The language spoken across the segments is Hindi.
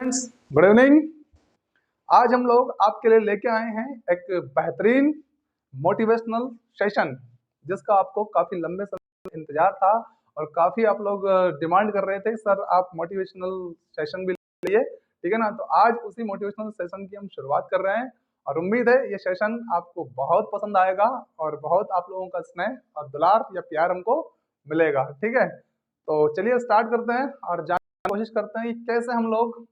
Friends, good evening. आज हम लोग आपके लिए लेके आए हैं एक बेहतरीन मोटिवेशनल सेशन, जिसका आपको काफी लंबे समय से इंतजार था और काफी आप लोग डिमांड कर रहे थे, सर आप मोटिवेशनल सेशन भी लिए, ठीक है ना। तो आज उसी मोटिवेशनल सेशन की हम शुरुआत कर रहे हैं और उम्मीद है ये सेशन आपको बहुत पसंद आएगा और बहुत आप लोगों का स्नेह और दुलार या प्यार हमको मिलेगा, ठीक है। तो चलिए स्टार्ट करते हैं और जानने की कोशिश करते हैं कि कैसे हम लोग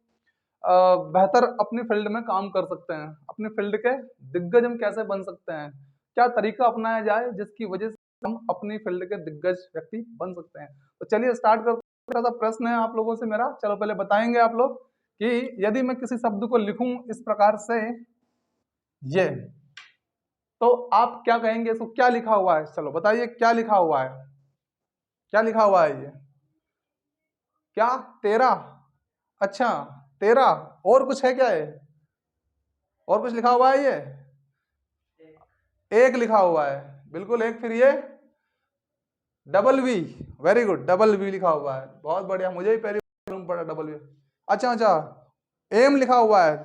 बेहतर अपनी फील्ड में काम कर सकते हैं, अपनी फील्ड के दिग्गज हम कैसे बन सकते हैं, क्या तरीका अपनाया जाए जिसकी वजह से हम अपनी फील्ड के दिग्गज व्यक्ति बन सकते हैं। तो चलिए स्टार्ट करते हैं। थोड़ा सा प्रश्न है आप लोगों से मेरा, चलो पहले बताएंगे आप लोग कि यदि मैं किसी शब्द को लिखूं इस प्रकार से ये, तो आप क्या कहेंगे, इसको क्या लिखा हुआ है, चलो बताइए क्या लिखा हुआ है, क्या लिखा हुआ है ये, क्या 13? अच्छा 13, और कुछ है क्या है, और कुछ लिखा हुआ है ये, एक लिखा हुआ है, बिल्कुल एक, फिर ये double V, very good, double V लिखा हुआ है, बहुत बढ़िया, मुझे ही पहली मालूम पड़ा डबल वी। अच्छा अच्छा, एम लिखा हुआ है,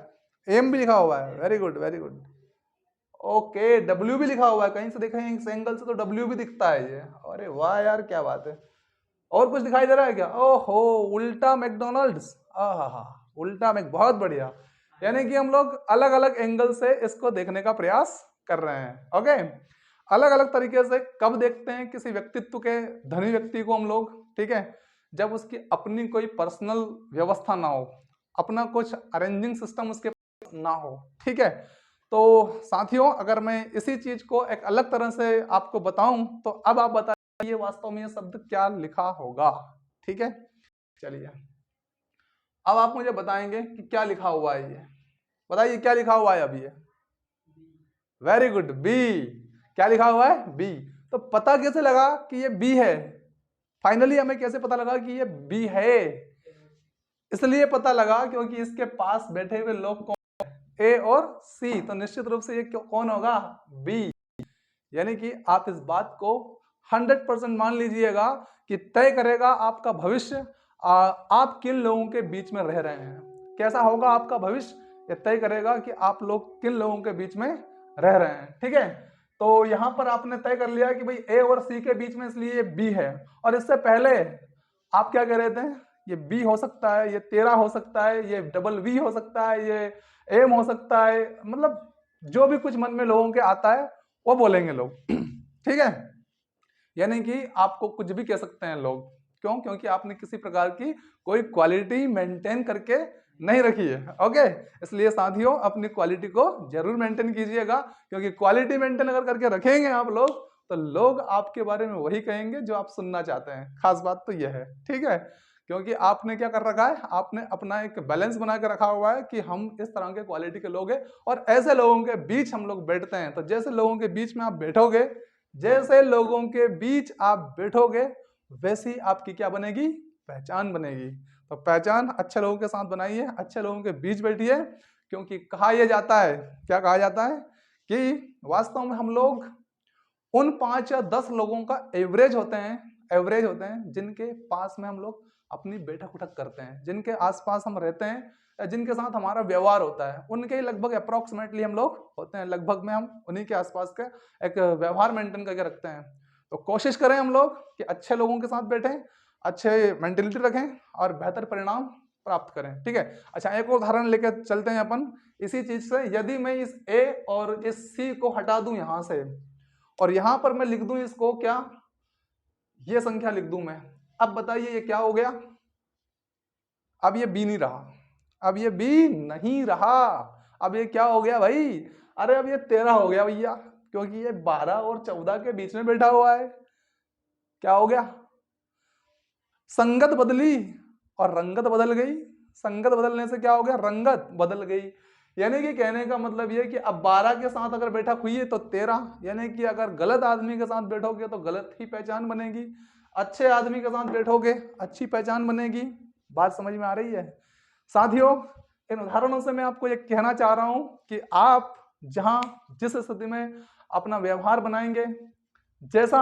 एम भी लिखा हुआ है, very good very good. Okay, W भी लिखा हुआ है, कहीं से देखें इस एंगल से तो डब्ल्यू भी दिखता है ये, अरे वाह यार क्या बात है। और कुछ दिखाई दे रहा है क्या, ओहो उल्टा मैकडोनल्ड्स, आहा, उल्टा मैक, बहुत बढ़िया। यानी कि हम लोग अलग अलग एंगल से इसको देखने का प्रयास कर रहे हैं। ओके, अलग अलग तरीके से कब देखते हैं किसी व्यक्तित्व के धनी व्यक्ति को हम लोग, ठीक है, जब उसकी अपनी कोई पर्सनल व्यवस्था ना हो, अपना कुछ अरेंजिंग सिस्टम उसके पास ना हो, ठीक है। तो साथियों, अगर मैं इसी चीज को एक अलग तरह से आपको बताऊं तो अब आप बताइए ये वास्तव में ये शब्द क्या लिखा होगा, ठीक है। चलिए अब आप मुझे बताएंगे कि क्या लिखा हुआ है ये, बताइए क्या लिखा हुआ है अभी ये, वेरी गुड, बी। क्या लिखा हुआ है, बी। तो पता कैसे लगा कि ये बी है, फाइनली हमें कैसे पता लगा कि ये बी है, इसलिए पता लगा क्योंकि इसके पास बैठे हुए लोग कौन, ए और सी, तो निश्चित रूप से ये कौन होगा, बी। यानी कि आप इस बात को 100% मान लीजिएगा कि तय करेगा आपका भविष्य, आप किन लोगों के बीच में रह रहे हैं, कैसा होगा आपका भविष्य, ये तय करेगा कि आप लोग किन लोगों के बीच में रह रहे हैं, ठीक है। तो यहां पर आपने तय कर लिया कि भाई ए और सी के बीच में, इसलिए ये बी है। और इससे पहले आप क्या कह रहे थे, ये बी हो सकता है, ये 13 हो सकता है, ये डबल वी हो सकता है, ये एम हो सकता है, मतलब जो भी कुछ मन में लोगों के आता है वो बोलेंगे लोग, ठीक है। यानी कि आपको कुछ भी कह सकते हैं लोग, क्यों, क्योंकि आपने किसी प्रकार की कोई क्वालिटी मेंटेन करके नहीं रखी है। ओके, इसलिए साथियों अपनी क्वालिटी को जरूर मेंटेन कीजिएगा, क्योंकि क्वालिटी मेंटेन अगर करके रखेंगे आप लोग तो लोग आपके बारे में वही कहेंगे जो आप सुनना चाहते हैं। खास बात तो यह है, ठीक है, क्योंकि आपने क्या कर रखा है, आपने अपना एक बैलेंस बना के रखा हुआ है कि हम इस तरह के क्वालिटी के लोग हैं और ऐसे लोगों के बीच हम लोग बैठते हैं। तो जैसे लोगों के बीच में आप बैठोगे, जैसे लोगों के बीच आप बैठोगे, वैसी आपकी क्या बनेगी, पहचान बनेगी। तो पहचान अच्छे लोगों के साथ बनाइए, अच्छे लोगों के बीच बैठिए, क्योंकि कहा यह जाता है, क्या कहा जाता है कि वास्तव में हम लोग उन 5 या 10 लोगों का एवरेज होते हैं, एवरेज होते हैं जिनके पास में हम लोग अपनी बैठक उठक करते हैं, जिनके आसपास हम रहते हैं, जिनके साथ हमारा व्यवहार होता है, उनके लगभग अप्रोक्सीमेटली हम लोग होते हैं, लगभग में हम उन्हीं के आसपास का एक व्यवहार मेंटेन करके रखते हैं। तो कोशिश करें हम लोग कि अच्छे लोगों के साथ बैठें, अच्छे मेंटेलिटी रखें और बेहतर परिणाम प्राप्त करें, ठीक है। अच्छा, एक और उदाहरण लेकर चलते हैं अपन इसी चीज से। यदि मैं इस ए और इस सी को हटा दूं यहां से और यहां पर मैं लिख दूं इसको क्या, ये संख्या लिख दूं मैं, अब बताइए ये क्या हो गया, अब ये बी नहीं रहा, अब ये बी नहीं रहा, अब ये क्या हो गया भाई, अरे अब ये 13 हो गया भैया, क्योंकि ये 12 और 14 के बीच में बैठा हुआ है। क्या हो गया, संगत बदली और रंगत बदल गई, संगत बदलने से क्या हो गया, रंगत बदल गई। यानी कि कहने का मतलब यह कि अब 12 के साथ अगर बैठा हुई है तो 13, यानी कि अगर गलत आदमी के साथ बैठोगे तो गलत ही पहचान बनेगी, अच्छे आदमी के साथ बैठोगे अच्छी पहचान बनेगी। बात समझ में आ रही है साथियों। इन उदाहरणों से मैं आपको ये कहना चाह रहा हूं कि आप जहां जिस स्थिति में अपना व्यवहार बनाएंगे, जैसा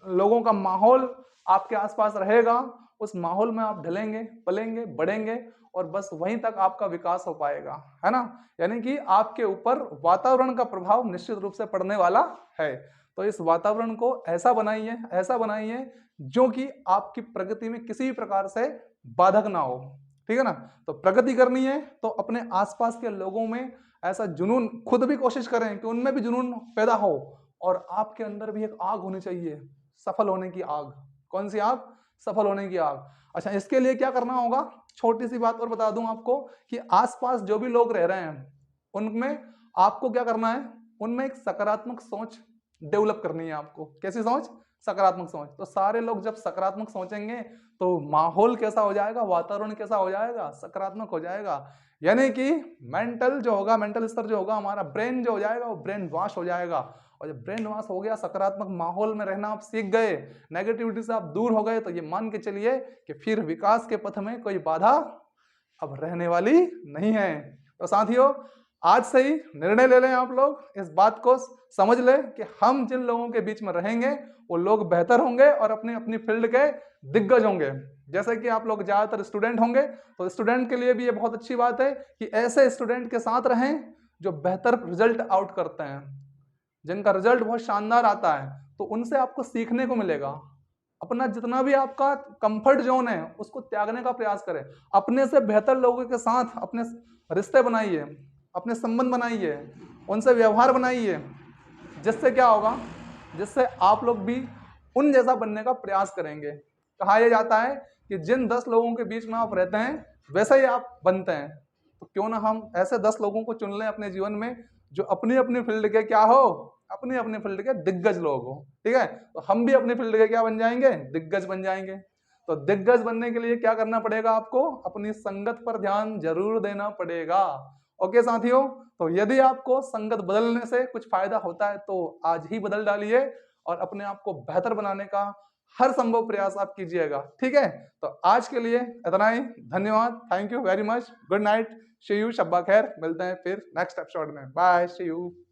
लोगों का माहौल आपके आसपास रहेगा, उस माहौल में आप ढलेंगे, पलेंगे, बढ़ेंगे और बस वहीं तक आपका विकास हो पाएगा, है ना। यानी कि आपके ऊपर वातावरण का प्रभाव निश्चित रूप से पड़ने वाला है। तो इस वातावरण को ऐसा बनाइए जो कि आपकी प्रगति में किसी भी प्रकार से बाधक ना हो, ठीक है ना। तो प्रगति करनी है तो अपने आसपास के लोगों में ऐसा जुनून, खुद भी कोशिश करें कि उनमें भी जुनून पैदा हो और आपके अंदर भी एक आग होनी चाहिए, सफल होने की आग। कौन सी आग? सफल होने की आग। अच्छा, इसके लिए क्या करना होगा? छोटी सी बात और बता दूं आपको कि आसपास जो भी लोग रह रहे हैं उनमें आपको क्या करना है? उनमें एक सकारात्मक सोच डेवलप करनी है आपको। कैसी सोच? सकारात्मक सोच। तो सारे लोग जब सकारात्मक सोचेंगे तो माहौल कैसा हो जाएगा, वातावरण कैसा हो जाएगा? सकारात्मक हो जाएगा। यानी कि मेंटल जो होगा, मेंटल स्तर जो होगा, हमारा ब्रेन जो हो जाएगा वो ब्रेन वॉश हो जाएगा। और जब ब्रेन वॉश हो गया, सकारात्मक माहौल में रहना आप सीख गए, नेगेटिविटी से आप दूर हो गए, तो ये मान के चलिए कि फिर विकास के पथ में कोई बाधा अब रहने वाली नहीं है। तो साथियों, आज से ही निर्णय ले लें आप लोग, इस बात को समझ लें कि हम जिन लोगों के बीच में रहेंगे वो लोग बेहतर होंगे और अपनी अपनी फील्ड के दिग्गज होंगे। जैसे कि आप लोग ज्यादातर स्टूडेंट होंगे, तो स्टूडेंट के लिए भी ये बहुत अच्छी बात है कि ऐसे स्टूडेंट के साथ रहें जो बेहतर रिजल्ट आउट करते हैं, जिनका रिजल्ट बहुत शानदार आता है, तो उनसे आपको सीखने को मिलेगा। अपना जितना भी आपका कंफर्ट जोन है उसको त्यागने का प्रयास करें। अपने से बेहतर लोगों के साथ अपने रिश्ते बनाइए, अपने संबंध बनाइए, उनसे व्यवहार बनाइए, जिससे क्या होगा? जिससे आप लोग भी उन जैसा बनने का प्रयास करेंगे। कहा यह जाता है कि जिन 10 लोगों के बीच में आप रहते हैं वैसे ही आप बनते हैं। तो क्यों ना हम ऐसे 10 लोगों को चुन लें अपने जीवन में जो अपनी अपनी फील्ड के क्या हो, अपनी अपनी फील्ड के दिग्गज लोग हो, ठीक है। तो हम भी अपनी फील्ड के क्या बन जाएंगे? दिग्गज बन जाएंगे। तो दिग्गज बनने के लिए क्या करना पड़ेगा आपको? अपनी संगत पर ध्यान जरूर देना पड़ेगा। ओके साथियों, तो यदि आपको संगत बदलने से कुछ फायदा होता है तो आज ही बदल डालिए और अपने आप को बेहतर बनाने का हर संभव प्रयास आप कीजिएगा, ठीक है। तो आज के लिए इतना ही। धन्यवाद, thank you very much, good night, see you, शब्बा खैर। मिलते हैं फिर नेक्स्ट एपिसोड में। Bye, see you.